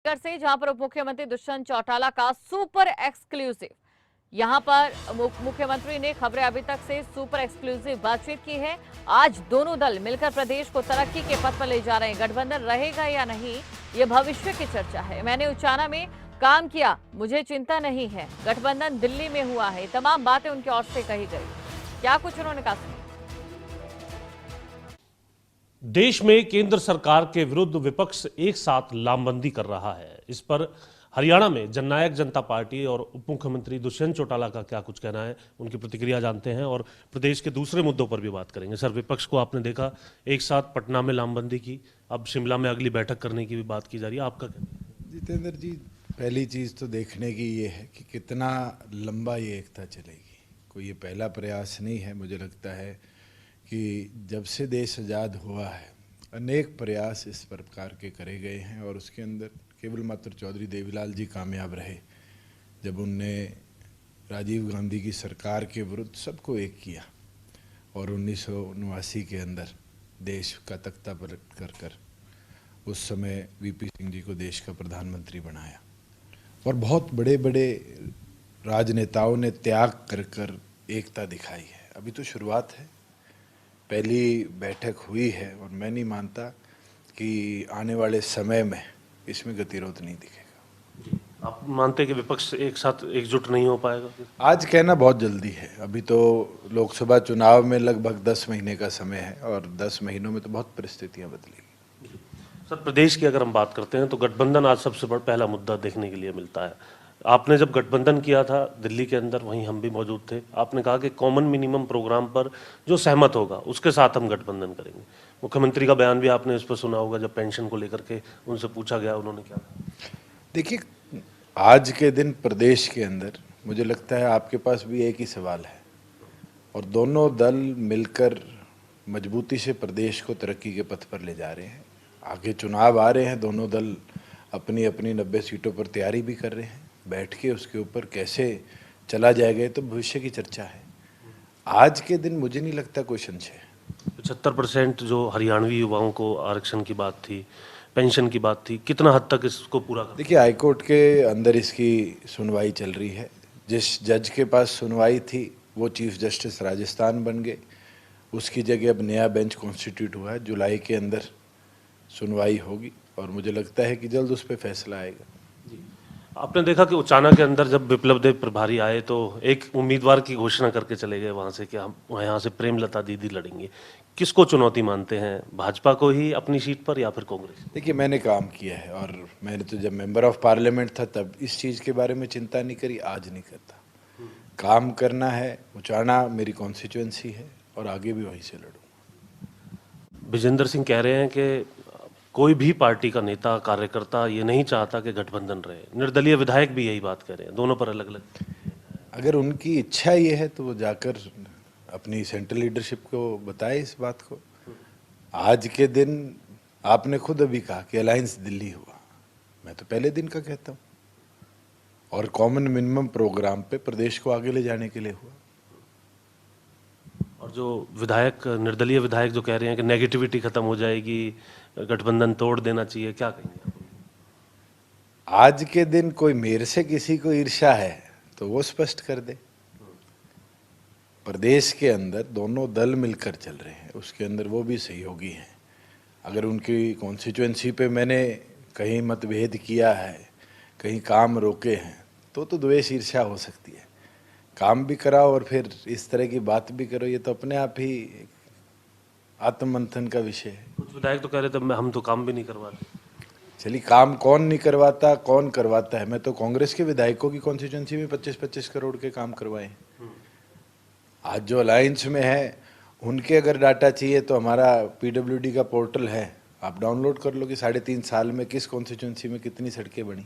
खासकर से जहां पर उप मुख्यमंत्री दुष्यंत चौटाला का सुपर एक्सक्लूसिव। यहां पर मुख्यमंत्री ने खबरें अभी तक से सुपर एक्सक्लूसिव बातचीत की है। आज दोनों दल मिलकर प्रदेश को तरक्की के पथ पर ले जा रहे हैं। गठबंधन रहेगा या नहीं, ये भविष्य की चर्चा है। मैंने उचाना में काम किया, मुझे चिंता नहीं है। गठबंधन दिल्ली में हुआ है, तमाम बातें उनकी ओर से कही गई। क्या कुछ उन्होंने कहा? देश में केंद्र सरकार के विरुद्ध विपक्ष एक साथ लामबंदी कर रहा है। इस पर हरियाणा में जननायक जनता पार्टी और उप मुख्यमंत्री दुष्यंत चौटाला का क्या कुछ कहना है, उनकी प्रतिक्रिया जानते हैं और प्रदेश के दूसरे मुद्दों पर भी बात करेंगे। सर, विपक्ष को आपने देखा एक साथ पटना में लामबंदी की, अब शिमला में अगली बैठक करने की भी बात की जा रही है, आपका क्या? जितेंद्र जी, पहली चीज़ तो देखने की ये है कि कितना लंबा ये एकता चलेगी। कोई ये पहला प्रयास नहीं है। मुझे लगता है कि जब से देश आज़ाद हुआ है अनेक प्रयास इस प्रकार के करे गए हैं और उसके अंदर केवल मात्र चौधरी देवीलाल जी कामयाब रहे जब उनने राजीव गांधी की सरकार के विरुद्ध सबको एक किया और 1979 के अंदर देश का तख्ता पलट कर उस समय वीपी सिंह जी को देश का प्रधानमंत्री बनाया और बहुत बड़े बड़े राजनेताओं ने त्याग कर एकता दिखाई है। अभी तो शुरुआत है, पहली बैठक हुई है और मैं नहीं मानता कि आने वाले समय में इसमें गतिरोध नहीं दिखेगा। आप मानते हैं कि विपक्ष एक साथ एकजुट नहीं हो पाएगा? आज कहना बहुत जल्दी है। अभी तो लोकसभा चुनाव में लगभग 10 महीने का समय है और 10 महीनों में तो बहुत परिस्थितियां बदलेगी। सर, प्रदेश की अगर हम बात करते हैं तो गठबंधन आज सबसे बड़ा पहला मुद्दा देखने के लिए मिलता है। आपने जब गठबंधन किया था दिल्ली के अंदर, वहीं हम भी मौजूद थे। आपने कहा कि कॉमन मिनिमम प्रोग्राम पर जो सहमत होगा उसके साथ हम गठबंधन करेंगे। मुख्यमंत्री का बयान भी आपने इस पर सुना होगा, जब पेंशन को लेकर के उनसे पूछा गया, उन्होंने क्या कहा? देखिए, आज के दिन प्रदेश के अंदर मुझे लगता है आपके पास भी एक ही सवाल है और दोनों दल मिलकर मजबूती से प्रदेश को तरक्की के पथ पर ले जा रहे हैं। आगे चुनाव आ रहे हैं, दोनों दल अपनी अपनी 90 सीटों पर तैयारी भी कर रहे हैं। बैठ के उसके ऊपर कैसे चला जाएगा तो भविष्य की चर्चा है। आज के दिन मुझे नहीं लगता कोई संशय है। 75% जो हरियाणवी युवाओं को आरक्षण की बात थी, पेंशन की बात थी, कितना हद तक इसको पूरा कर? देखिए, हाईकोर्ट के अंदर इसकी सुनवाई चल रही है। जिस जज के पास सुनवाई थी वो चीफ जस्टिस राजस्थान बन गए, उसकी जगह अब नया बेंच कॉन्स्टिट्यूट हुआ है। जुलाई के अंदर सुनवाई होगी और मुझे लगता है कि जल्द उस पर फैसला आएगा। आपने देखा कि उचाना के अंदर जब विप्लव देव प्रभारी आए तो एक उम्मीदवार की घोषणा करके चले गए वहां से कि हम यहाँ से प्रेमलता दीदी लड़ेंगे। किसको चुनौती मानते हैं, भाजपा को ही अपनी सीट पर या फिर कांग्रेस? देखिए, मैंने काम किया है और मैंने तो जब मेंबर ऑफ पार्लियामेंट था तब इस चीज़ के बारे में चिंता नहीं करी, आज नहीं करता। काम करना है, उचाना मेरी कॉन्स्टिट्यूएंसी है और आगे भी वहीं से लड़ूंगा। विजेंद्र सिंह कह रहे हैं कि कोई भी पार्टी का नेता कार्यकर्ता ये नहीं चाहता कि गठबंधन रहे। निर्दलीय विधायक भी यही बात कह रहे हैं, दोनों पर अलग अलग। अगर उनकी इच्छा ये है तो वो जाकर अपनी सेंट्रल लीडरशिप को बताए इस बात को। आज के दिन आपने खुद अभी कहा कि अलायंस दिल्ली हुआ, मैं तो पहले दिन का कहता हूँ, और कॉमन मिनिमम प्रोग्राम पे प्रदेश को आगे ले जाने के लिए हुआ। और जो विधायक, निर्दलीय विधायक जो कह रहे हैं कि नेगेटिविटी खत्म हो जाएगी, गठबंधन तोड़ देना चाहिए, क्या कहेंगे? आज के दिन कोई मेरे से किसी को ईर्ष्या है तो वो स्पष्ट कर दे। प्रदेश के अंदर दोनों दल मिलकर चल रहे हैं, उसके अंदर वो भी सहयोगी हैं। अगर उनकी कॉन्स्टिट्यूएंसी पे मैंने कहीं मतभेद किया है, कहीं काम रोके हैं, तो द्वेष ईर्ष्या हो सकती है। काम भी कराओ और फिर इस तरह की बात भी करो, ये तो अपने आप ही आत्ममंथन का विषय है। कुछ विधायक तो कह रहे थे हम तो काम भी नहीं करवाते। चलिए, काम कौन नहीं करवाता, कौन करवाता है? मैं तो कांग्रेस के विधायकों की कॉन्स्टिट्यूएंसी में 25-25 करोड़ के काम करवाए। आज जो अलायंस में है उनके अगर डाटा चाहिए तो हमारा पीडब्ल्यूडी का पोर्टल है, आप डाउनलोड कर लो कि 3.5 साल में किस कॉन्स्टिट्यूएंसी में कितनी सड़कें बनी।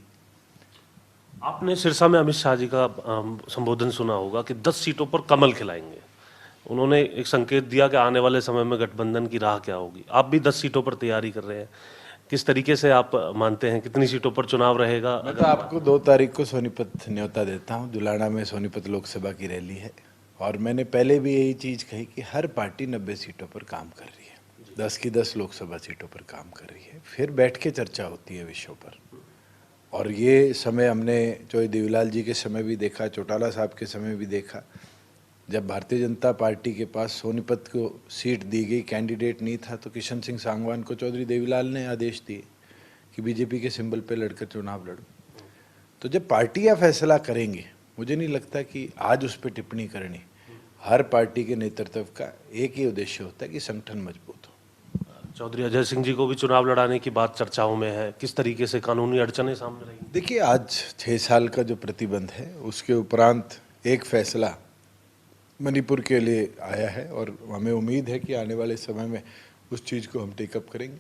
आपने सिरसा में अमित शाह जी का संबोधन सुना होगा कि 10 सीटों पर कमल खिलाएंगे। उन्होंने एक संकेत दिया कि आने वाले समय में गठबंधन की राह क्या होगी। आप भी 10 सीटों पर तैयारी कर रहे हैं, किस तरीके से आप मानते हैं कितनी सीटों पर चुनाव रहेगा? मैं तो आपको 2 तारीख को सोनीपत न्योता देता हूँ। जुलाना में सोनीपत लोकसभा की रैली है और मैंने पहले भी यही चीज़ कही कि हर पार्टी 90 सीटों पर काम कर रही है, 10 की 10 लोकसभा सीटों पर काम कर रही है। फिर बैठ के चर्चा होती है विषयों पर और ये समय हमने चौधरी देवीलाल जी के समय भी देखा, चौटाला साहब के समय भी देखा। जब भारतीय जनता पार्टी के पास सोनीपत को सीट दी गई, कैंडिडेट नहीं था, तो किशन सिंह सांगवान को चौधरी देवीलाल ने आदेश दिए कि बीजेपी के सिंबल पे लड़कर चुनाव लड़ो। तो जब पार्टियां फैसला करेंगे, मुझे नहीं लगता कि आज उस पर टिप्पणी करनी। हर पार्टी के नेतृत्व का एक ही उद्देश्य होता है कि संगठन मजबूत हो। चौधरी अजय सिंह जी को भी चुनाव लड़ाने की बात चर्चाओं में है, किस तरीके से कानूनी अड़चनें सामने रहेंगी? देखिए, आज 6 साल का जो प्रतिबंध है, उसके उपरांत एक फैसला मणिपुर के लिए आया है और हमें उम्मीद है कि आने वाले समय में उस चीज़ को हम टेकअप करेंगे।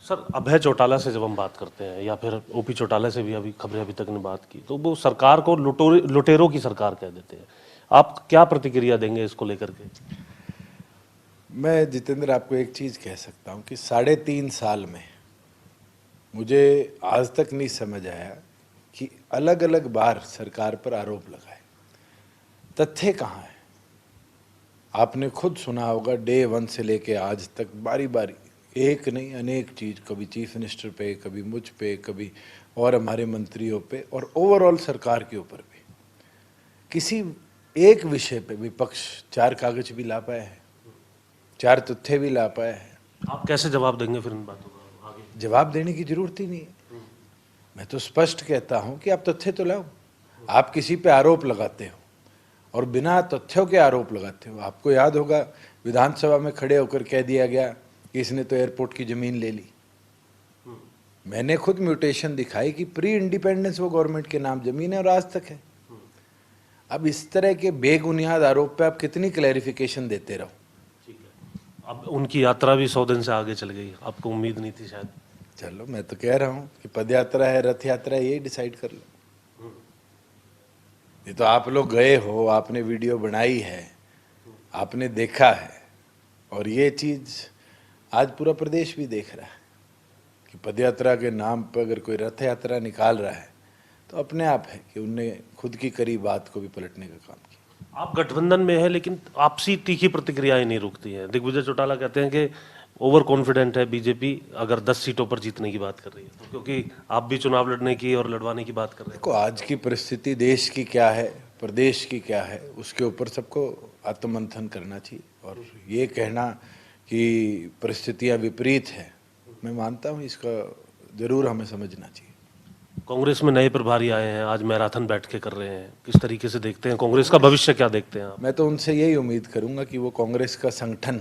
सर, अभय चौटाला से जब हम बात करते हैं या फिर ओपी चौटाला से भी अभी खबरें अभी तक ने बात की, तो वो सरकार को लुटेरों की सरकार कह देते हैं। आप क्या प्रतिक्रिया देंगे इसको लेकर के? मैं जितेंद्र आपको एक चीज़ कह सकता हूँ कि 3.5 साल में मुझे आज तक नहीं समझ आया कि अलग अलग बार सरकार पर आरोप लगाए, तथ्य कहाँ है? आपने खुद सुना होगा, डे 1 से लेके आज तक बारी बारी एक नहीं अनेक चीज़, कभी चीफ मिनिस्टर पे, कभी मुझ पे, कभी और हमारे मंत्रियों पे और ओवरऑल सरकार के ऊपर भी किसी एक विषय पे विपक्ष 4 कागज भी ला पाया है, 4 तथ्य भी ला पाया है। आप कैसे जवाब देंगे फिर इन बातों का आगे? जवाब देने की जरूरत ही नहीं है। मैं तो स्पष्ट कहता हूं कि आप तथ्य तो लाओ। आप किसी पे आरोप लगाते हो और बिना तथ्यों के आरोप लगाते हो। आपको याद होगा, विधानसभा में खड़े होकर कह दिया गया कि इसने तो एयरपोर्ट की जमीन ले ली। मैंने खुद म्यूटेशन दिखाई कि प्री इंडिपेंडेंस वो गवर्नमेंट के नाम जमीन है और आज तक है। अब इस तरह के बेबुनियाद आरोप पे आप कितनी क्लैरिफिकेशन देते रहो? अब उनकी यात्रा भी 100 दिन से आगे चल गई, आपको उम्मीद नहीं थी शायद? चलो, मैं तो कह रहा हूँ कि पद यात्रा है, रथ यात्रा है, यही डिसाइड कर लो। ये तो आप लोग गए हो, आपने वीडियो बनाई है, आपने देखा है, और ये चीज़ आज पूरा प्रदेश भी देख रहा है कि पद यात्रा के नाम पर अगर कोई रथ यात्रा निकाल रहा है तो अपने आप है कि उनने खुद की करी बात को भी पलटने का काम किया। आप गठबंधन में है, लेकिन आपसी तीखी प्रतिक्रियाएं नहीं रुकती हैं। दिग्विजय चौटाला कहते हैं कि ओवर कॉन्फिडेंट है बीजेपी अगर 10 सीटों पर जीतने की बात कर रही है, तो क्योंकि आप भी चुनाव लड़ने की और लड़वाने की बात कर रहे हैं। देखो, आज की परिस्थिति देश की क्या है, प्रदेश की क्या है, उसके ऊपर सबको आत्ममंथन करना चाहिए। और ये कहना कि परिस्थितियां विपरीत है, मैं मानता हूँ इसका जरूर हमें समझना चाहिए। कांग्रेस में नए प्रभारी आए हैं, आज मैराथन बैठ के कर रहे हैं, किस तरीके से देखते हैं कांग्रेस का भविष्य, क्या देखते हैं आप? मैं तो उनसे यही उम्मीद करूंगा कि वो कांग्रेस का संगठन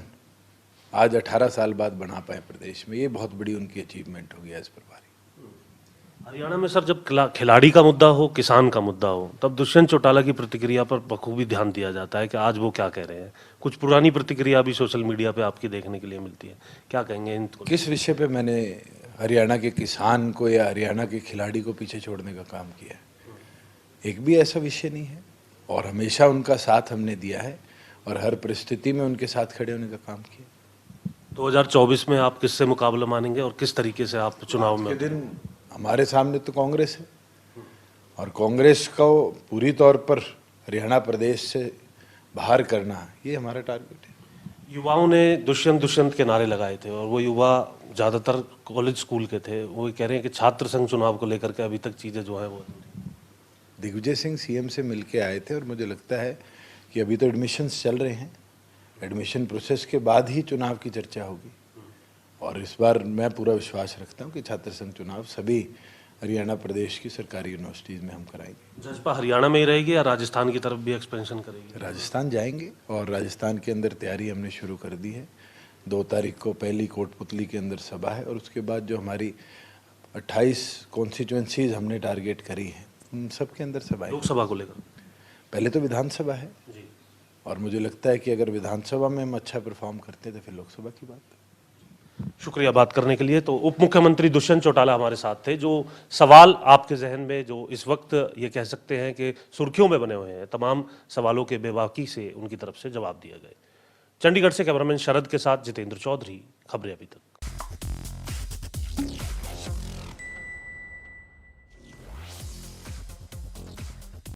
आज 18 साल बाद बना पाए प्रदेश में। ये बहुत बड़ी उनकी अचीवमेंट होगी एज प्रभारी। हरियाणा में सर, जब खिलाड़ी का मुद्दा हो, किसान का मुद्दा हो, तब दुष्यंत चौटाला की प्रतिक्रिया पर बखूबी ध्यान दिया जाता है कि आज वो क्या कह रहे हैं। कुछ पुरानी प्रतिक्रिया भी सोशल मीडिया पे आपकी देखने के लिए मिलती है, क्या कहेंगे इनको? किस विषय पे मैंने हरियाणा के किसान को या हरियाणा के खिलाड़ी को पीछे छोड़ने का काम किया है? एक भी ऐसा विषय नहीं है, और हमेशा उनका साथ हमने दिया है और हर परिस्थिति में उनके साथ खड़े होने का काम किया। 2024 में आप किससे मुकाबला मानेंगे और किस तरीके से आप चुनाव में? दिन हमारे सामने तो कांग्रेस है, और कांग्रेस को पूरी तौर पर हरियाणा प्रदेश से बाहर करना, ये हमारा टारगेट है। युवाओं ने दुष्यंत के नारे लगाए थे, और वो युवा ज़्यादातर कॉलेज स्कूल के थे। वो कह रहे हैं कि छात्र संघ चुनाव को लेकर के अभी तक चीज़ें जो है वो। दिग्विजय सिंह सीएम से मिलके आए थे, और मुझे लगता है कि अभी तो एडमिशन्स चल रहे हैं, एडमिशन प्रोसेस के बाद ही चुनाव की चर्चा होगी। और इस बार मैं पूरा विश्वास रखता हूं कि छात्र संघ चुनाव सभी हरियाणा प्रदेश की सरकारी यूनिवर्सिटीज़ में हम कराएंगे। जज्बा हरियाणा में ही रहेगी या राजस्थान की तरफ भी एक्सपेंशन करेगी? राजस्थान जाएंगे, और राजस्थान के अंदर तैयारी हमने शुरू कर दी है। 2 तारीख को पहली कोटपुतली के अंदर सभा है, और उसके बाद जो हमारी 28 कॉन्स्टिट्यूएंसीज हमने टारगेट करी हैं, उन सब के अंदर सभा है। लोकसभा को लेकर पहले तो विधानसभा है जी, और मुझे लगता है कि अगर विधानसभा में हम अच्छा परफॉर्म करते हैं तो फिर लोकसभा की बात। शुक्रिया बात करने के लिए। तो उप मुख्यमंत्री दुष्यंत चौटाला हमारे साथ थे। जो सवाल आपके जहन में जो इस वक्त ये कह सकते हैं कि सुर्खियों में बने हुए हैं, तमाम सवालों के बेबाकी से उनकी तरफ से जवाब दिए गए। चंडीगढ़ से कैमरामैन शरद के साथ जितेंद्र चौधरी, खबरें अभी तक।